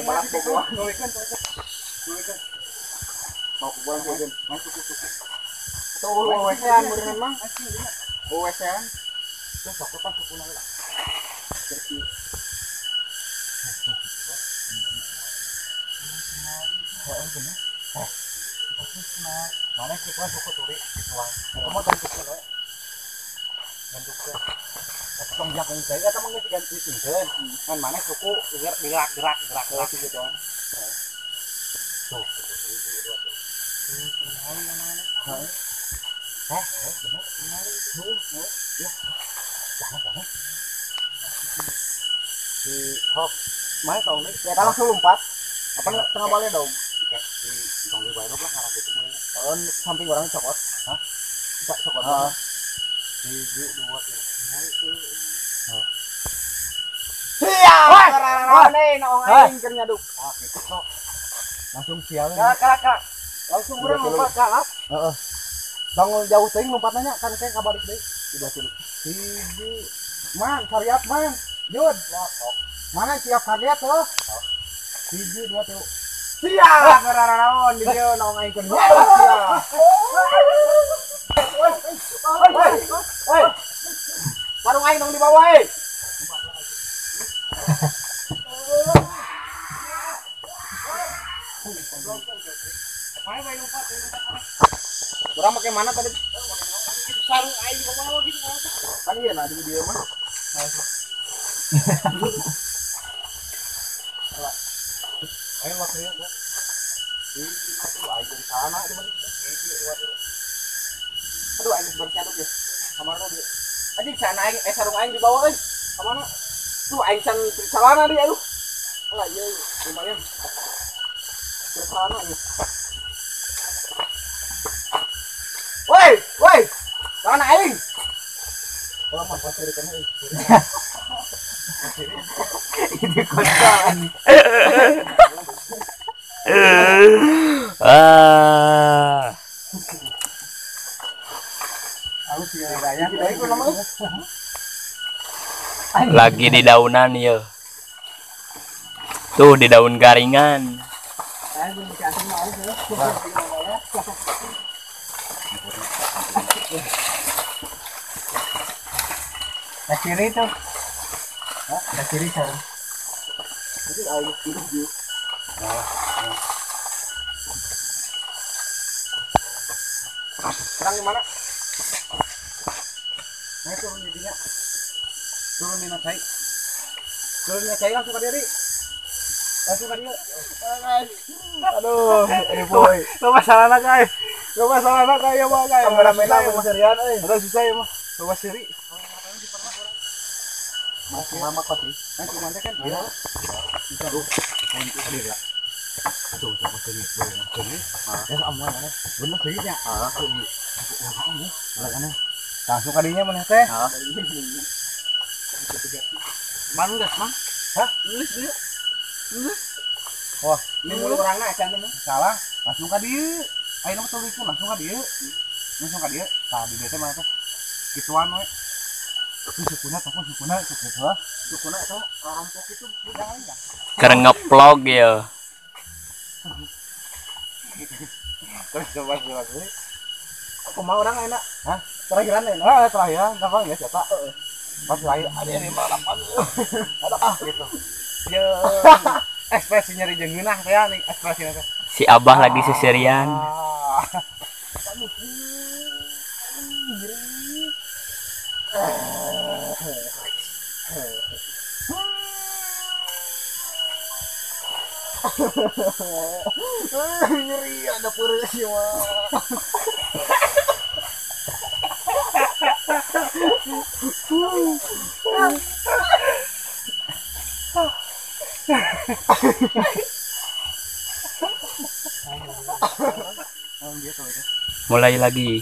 balap bawa nulikan mau buang kan masuk tuh wewesan beneran mah wewesan terus sok pas suku lah mana kita suku turi dituang kamu tentu kalau bentuknya tong jagung saya atau mungkin ganti tinggal kan mana suku gerak gitu kan tuh jangan di hop mana tahu nih ya langsung lompat apa tengah balik dong kayak di tong di bawah lah arah itu mulai samping orang cokot hah cokot hiji dua tiga itu siap rarane naong aing keur nyaduk gitu sok langsung sial kak langsung urang lompat kak heeh bangun jauh teuing lompatna nya kan teh kabalik deui udah tilu hiji man sariat man jud mana siap kaget tuh hiji dua tilu siap raranaon di dieu naong aing keur siap Woi, sarung aing dong di bawah, Kurang pakai mana tadi? Sarung aing di bawah gitu. Kan iya nah di video mah. Ayo waktu ya. Itu aing di sana di mana? Aduh aing bersiaduk ya. Kamar dia. Aja sana aing sarung aing di bawah euy. Ka mana? Tuh aing can celana dia aduh. Alah ieu lumayan. Celana ieu. Woi. Celana aing. Kalau mah pasir kana euy. Ini kotoran. Lagi di daunan ya. Tuh di daun garingan. Nah kiri tuh. Nah kiri sarung. Itu air kiri juga. Serang di mana? Nah turun di dia. Turun di nacai. Turun di nacai langsung ke diri. Langsung ke dia. Aduh, ini boy. Coba salana kai. Ya mah kai. Kameramen mah serian euy. Ada susah ya mah. Coba siri. Masih lama kok sih. Nanti mana kan dia. Bisa tuh. Untuk dia. Tuh, coba siri. Ya aman mana. Bener sih nya. Langsung kadinya mana teh? Man gas mah? Hah? Nulis. Wah, ini mulu orangna acan teh. Salah, langsung ka dieu. Ayeuna mah tuliskeun langsung ka dieu. Tah di dieu teh mah teh. Kituan we. Sukuna itu rampok itu jangan ya. Keur ngeplog ya. Terus coba sih. Aku mau orang enak. Hah? Terakhiran enak. Terakhiran gampang ya siapa? Pas lahir ada yang 58. Ada gitu. Ya ekspresi nyeri jeung ngeunah teh nih ekspresinya teh. Si Abah lagi seserian. Nyeri ada perut sih mah. Mulai lagi.